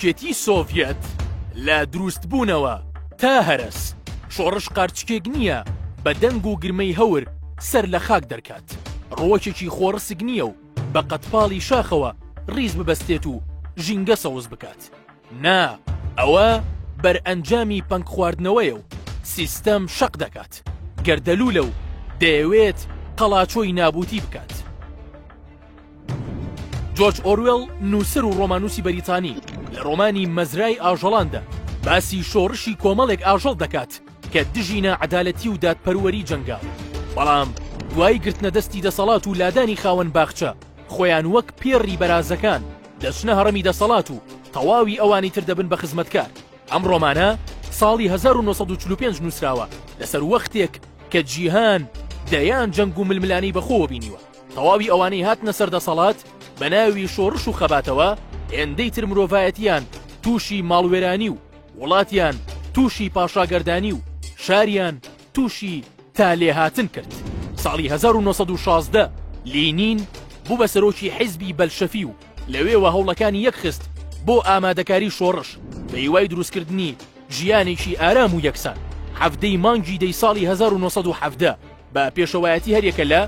یەکێتی سۆڤیەت لە دروستبوونەوە تا هەرس شۆڕش قارچکێک نییە بە دەنگ و گرمەی هەور سەر لە خاک دەرکات ڕۆکێکی خۆڕسک نییە و بە قەتپاڵی شاخەوە ڕیز ببەستێت و ژینگە سەوز بکات نا ئەوە بەرئەنجامی پەنگ خواردنەوەیە و سیستەم شەق دەکات گەردەلوولە و دەیەوێت قەڵاچۆی نابوتی بکات. جۆرج ئۆروێڵ نووسەر و ڕۆمانوسی بەریتانی لە ڕۆمانی مەزرای ئاژەڵاندا باسی شۆڕشی کۆمەڵێک ئاژەڵ دەکات کە دژی نائەدالەتی و دادپەروەری جەنگاو بەڵام دوای گرتنە دەستی دەسەڵات و لادانی خاوەن باخچە خۆیان وەک پێڕی بەرازەکان دەچنە هەڕەمی دەسەڵات و تەواوی ئەوانی تر دەبن بە خزمەتکار. ئەم ڕۆمانە ساڵی 1945 نووسراوە لەسەر وەختێک کە جیهان دەیان جەنگ و ململانی بەخۆوە بینیوە تەواوی ئەوانەی هاتنە سەر دەسەڵات بە ناوی شۆڕش و خەباتەوە هێندەی تر مرۆڤایەتیان تووشی ماڵوێرانی و وڵاتیان تووشی پاشاگەردانی و شاریان تووشی تالێهاتن کرد. ساڵی 1916 لینین بوو بە سەرۆکی حیزبی بەلشەفی و لەوێوە هەوڵەکانی یەکخست بۆ ئامادەکاری شۆڕش بە هیوای دروستکردنی ژیانێکی ئارام و یەکسان. هەفتەی مانگی دەی ساڵی 1970 بە پێشەوایەتی هەرێکە لە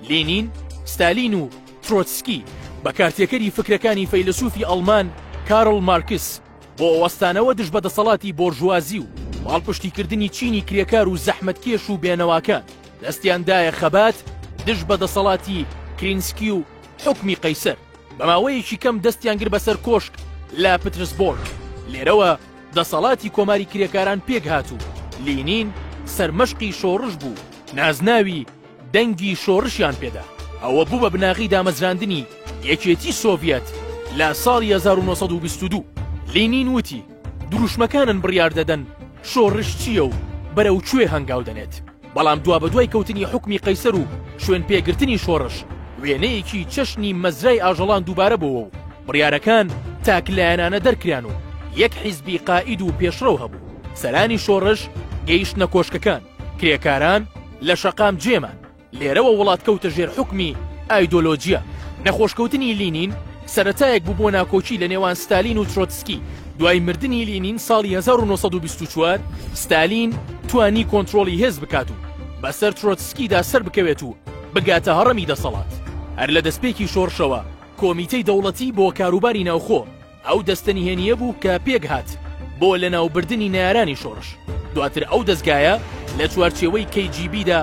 لینین، ستالین و ترۆتسکی بە کارتێکەری فکرەکانی فەیلسوفی ئەڵمان کارل مارکس بۆ ئەوەستانەوە دژ بە دەسەڵاتی بۆرژوازی و باڵپشتیکردنی چینی کرێکار و زەحمەتکێش و بێنەواکان دەستیاندایە خەبات دژ بە دەسەڵاتی کرینسکی و حکمی قەیسەر بە ماوەیەکی کەم دەستیان گر بەسەر کۆشک لە پترسبۆرگ. لێرەوە دەسەڵاتی کۆماری کرێکاران پێک هاتوو لینین سەرمەشقی شۆڕش بوو نازناوی دەنگی شۆڕشیان پێدا. ئەوە بوو بە بناغی دامەزراندنی یەکێتی سۆڤیەت لە ساڵی 1922. لینین وتی دروشمەکانن بڕیار دەدەن شۆڕش چییە و بەرەو کوێ هەنگاو دەنێت بەڵام دوا بە دوای کەوتنی حکمی قەیسەر و شوێن پێگرتنی شۆڕش وێنەیەکی چەشنی مەزرای ئاژەڵان دووبارە بووە و بڕیارەکان تاکلایەنانە دەرکران و یەک حیزبی قائید و پێشڕەو هەبوو. سەرانی شۆڕش گەیشتنە کۆشکەکان کرێکاران لە شەقام جێمان لێرەوە وڵات کەوتە ژێر حکمی ئایدۆلۆجیە. نەخۆشکەوتنی لینین سەرەتایەک بوو بۆ ناکۆچی لە نێوان ستالین و ترۆتسکی. دوای مردنی لینین ساڵی 1924 ستالین توانی کۆنتڕۆڵی هێز بکات و بەسەر ترۆتسکیدا سەر بکەوێت و بگاتە هەڕەمی دەسەڵات. هەر لە دەستپێکی شۆڕشەوە کۆمیتەی دەوڵەتی بۆ کاروباری ناوخۆ ئەو دەستەنیهێنیە بوو کە پێک هات بۆ لە ناوبردنی نارانی شۆڕش. دواتر ئەو دەستگایە لە چوارچێوەی KGBدا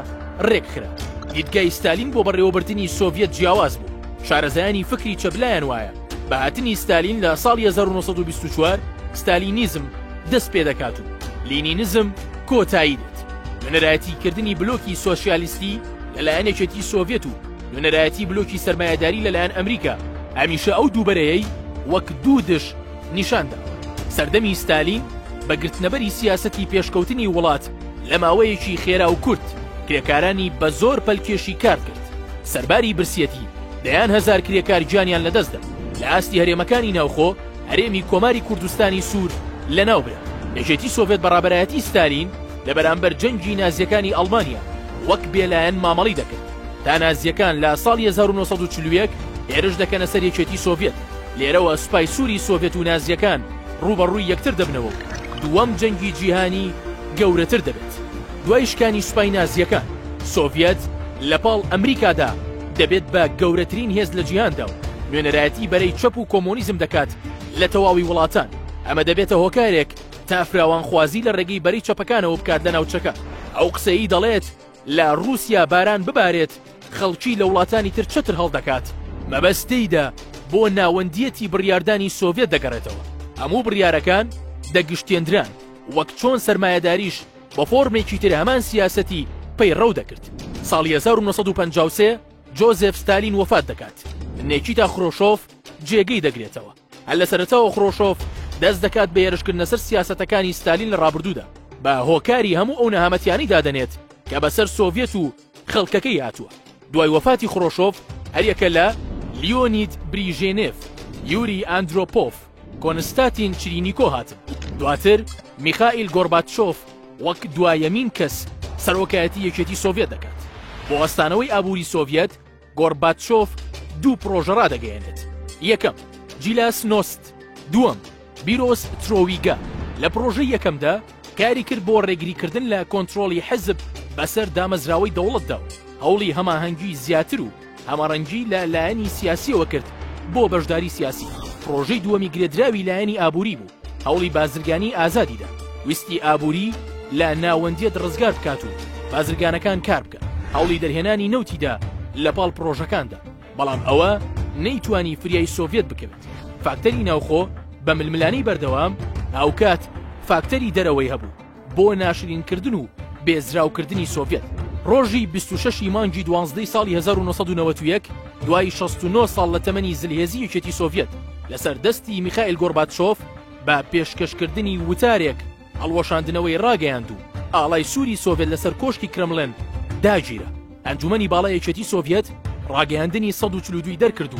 ڕێکخرا. دیدگای ستالین بۆ بەڕێوەبردننی سۆڤیەت جیاواز بوو. شارەزایانی فکری چەبلایان وایە بە هاتنی ستالین لە ساڵی 1924 ستالینیزم دەست پێ دەکات و لینینزم کۆتایی دێت. نوێنەرایەتیکردنی بلۆکی سۆسیالیستی لەلایەن یەکێتی سۆڤیەت و نوێنەرایەتی بلۆکی سەرمایەداری لەلایەن ئەمریکا هەمیشە ئەو دووبەرەیەی وەک دوو دش نیشانداوە. سەردەمی ستالین بە گرتنەبەری سیاسەتی پێشکەوتنی وڵات لە ماوەیەکی خێرا و کورت کرێکارانی بە زۆر پەلکێشی کار کرد. سەرباری برسیەتی دەیان هەزار کرێکار گیانیان لەدەستدا. لە ئاستی هەرێمەکانی ناوخۆ هەرێمی کۆماری کوردستانی سوور لەناوبرا. یەکێتی سۆڤێت بەڕابەرایەتی ستالین لە بەرامبەر جەنگی نازیەکانی ئەڵمانیا وەک بێلایەن مامەڵی دەکرد تا نازیەکان لە ساڵی 1940 هێرش دەکەنە سەر یەکێتی سۆڤێت. لێرەوە سوپای سووری سۆڤێت و نازیەکان ڕوبەڕووی یەکتر دەبنەوە. دووەم جەنگی جیهانی گەورەتر دەبێت. دوای شکانی سوپای نازیەکان سۆڤێت لەپاڵ ئەمریکادا دەبێت بە گەورەترین هێز لە جیهاندا و نوێنەرایەتی بەرەی چەپ و کۆمۆنیزم دەکات لە تەواوی وڵاتان. ئەمە دەبێتە هۆکارێک تا فراوانخوازی لە ڕێگەی بەرەی چەپەکانەوە بکات لە ناوچەکە. ئەو قسەی دەڵێت لە رووسیا باران ببارێت خەڵکی لە وڵاتانی تر چەتر هەڵدەکات مەبەستەیدا بۆ ناوەندیەتی بڕیاردانی سۆڤێت دەگەڕێتەوە. هەموو بڕیارەکان دەگشتێندران وەک چۆن سەرمایەداریش بە فۆرمێکی تر هەمان سیاسەتی پەیڕەو دەکرد. ساڵی 1953 جۆزێف ستالین وفات دەکات. نێکیتا خرۆشۆف جێگەی دەگرێتەوە. هەر لە سەرەتاوە خرۆشۆف دەست دەکات بە هێرشکردنە سەر سیاسەتەکانی ستالین لە ڕابردوودا بە هۆکاری هەموو ئەو نەهامەتیانی دادەنێت کە بەسەر سۆڤێت و خەڵکەکەی هاتووە. دوای وفاتی خرۆشۆف هەریەکە لە لیۆنید بریژێنێف، یوری ئاندرۆپۆف، کۆنستاتین چرینیکۆ هاتن. دواتر میخائیل گۆرباچۆف وەک دوایەمین کەس سەرۆکایەتی یەکێتی سۆڤێت دەکات. بۆ ئەستانەوەی ئابووری سۆڤێت گۆرباچۆف دوو پرۆژە ڕادەگەیەنێت. یەکەم جیلاسنۆست، دووەم بیرۆس ترۆویگە لە پرۆژەی یەکەمدا کاری کرد بۆ ڕێگریکردن لە کۆنتترۆلی حەزب بەسەر دامەزراوەی دەوڵەتدا و هەوڵی هەماهەنگی زیاتر و هەمەڕەنگی لە لایەنی سیاسیەوە کرد بۆ بەشداری سیاسی. پرۆژەی دووەمی گرێدراوی لایەنی ئابووری بوو، هەوڵی بازرگانی ئازادیدا، ویستی ئابووری لە ناوەندیت ڕزگار بکات و بازرگانەکان کار بکە، هەوڵی دەرهێنانی نەوتیدا لە پاڵ پرۆژەکاندا، بەڵام ئەوە نەیتوانی فریای سۆڤێت بکەوێت. فاکتەری ناوخۆ بە ململانەی بەردەوام ئەو کات فاکتەری دەرەوەی هەبوو بۆ ناشرینکردن و بێزراوکردنی سۆڤێت. ڕۆژی 26 مانگی 12 ساڵی 1991 دوای 69 ساڵ لە تەمەنی زلهێزی یەکێتی سۆڤێت لەسەر دەستی میخائیل گۆرباچۆف بە پێشکەشکردنی وتارێک هەڵوەشاندنەوەی ڕاگەیاند و ئاڵای سووری سۆڤێت لەسەر کۆشتی کرەملن داگیرە. ئەنجومەنی باڵای یەکێتی سۆڤێت ڕاگەیاندنی 142 دەرکرد و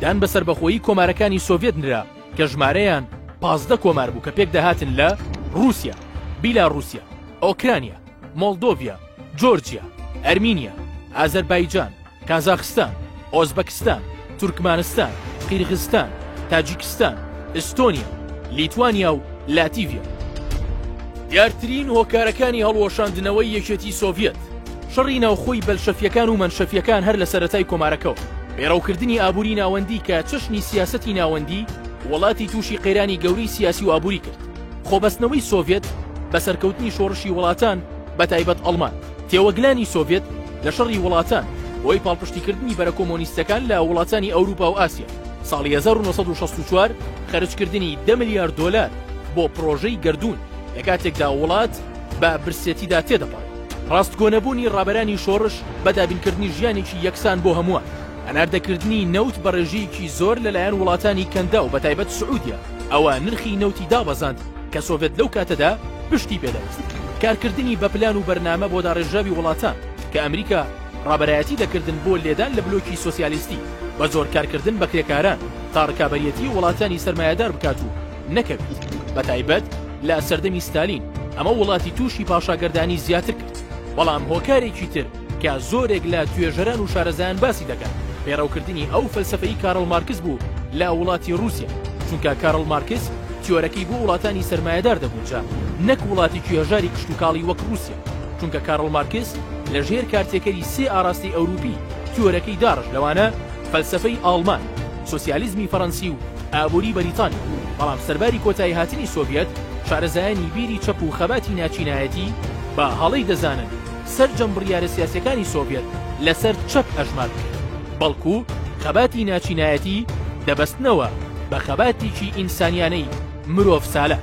دان بەسەر بەخۆیی کۆمارەکانی سۆڤێت نرا کە ژمارەیان 15 کۆمار بوو کە پێک دەهاتن لە رووسیا، بیلاڕووسیا، ئۆکرانیا، مۆڵدۆڤیا، جۆرجیا، ئەرمینیا، ئازەربایجان، کازاخستان، ئۆزبەکستان، تورکمانستان، قیرغستان، تاجیکستان، ئستۆنیا، لیتوانیا و لاتیڤیا. دیارترین هۆکارەکانی هەڵوەشاندنەوەی یەکێتی سۆڤێت شەڕی ناوخۆی بەلشەفیەکان و منشەفیەکان هەر لە سەرەتای کۆمارەکەەوە، پێڕەوکردنی ئابووری ناوەندی کە چەشنی سیاسەتی ناوەندی وڵاتی تووشی قەیرانی گەوری سیاسی و ئابووری کرد. خۆبەستنەوەی سۆڤێت بە سەرکەوتنی شۆڕشی وڵاتان بە تایبەت ئەڵمان، تێوەگلانی سۆڤێت لە شەڕی وڵاتان بۆی پاڵپشتیکردنی بەرە کۆمۆنیستەکان لە وڵاتانی ئەوروپا و ئاسیا. ساڵی 1964 خەرجکردنی 10 ملیار دۆلار بۆ پرۆژەی گەردوون لە کاتێکدا وڵات بە برسێتیدا تێدەپات. ڕاستگۆنەبوونی ڕابەرانی شۆڕش بە دابینکردنی ژیانێکی یەکسان بۆ هەمووان، هەناردەکردنی نەوت بە ڕێژەیەکی زۆر لەلایەن وڵاتانی کەندا و بە تایبەت سعودیا، ئەوە نرخی نەوتی دابەزاند کە سۆڤێت لەو کاتەدا پشتی پێدەوەست. کارکردنی بە پلان و بەرنامە بۆ داڕێژاوی وڵاتان کە ئەمریکا ڕابەرایەتی دەکردن بۆ لێدان لە بلۆکی سۆسیالیستی، بە زۆر کارکردن بە کرێکاران تا ڕکابەریەتی وڵاتانی سەرمایەدار بکات و نەکەوێت، بە تایبەت لە سەردەمی ستالین ئەمە وڵاتی تووشی پاشاگەردانی زیاتر کرد. بەڵام هۆکارێکی تر کە زۆرێک لە توێژەران و شارەزایان باسی دەکەن پێڕەوکردنی ئەو فەلسەفەی کارل مارکس بوو لە وڵاتی رووسیا، چونکە کارل مارکس تیۆرەکەی بۆ وڵاتانی سەرمایەدار دەبووجا نەک وڵاتی توێژاری کشتتوکاڵی وەک رووسیا، چونکە کارل مارکس لە ژێر کارتێکەری سێ ئاراستی ئەوروپی تیۆرەکەی داڕژ، لەوانە فەلسەفەی ئاڵمان، سۆسیالیزمی فەڕەنسی و ئابووری بەریتانی. بەڵام سەرباری کۆتایی هاتنی سۆڤێت شارەزایانی بیری چەپ و خەباتی ناچینایەتی بە هەڵەی دەزانن سەرجەم بڕیارە سیاسەکانی سۆڤێت لەسەر چەپ ئەژمار بکرێت، بەڵکو خەباتی ناچینایەتی دەبەستنەوە بە خەباتێکی ئینسانیانەی مرۆڤ سالە.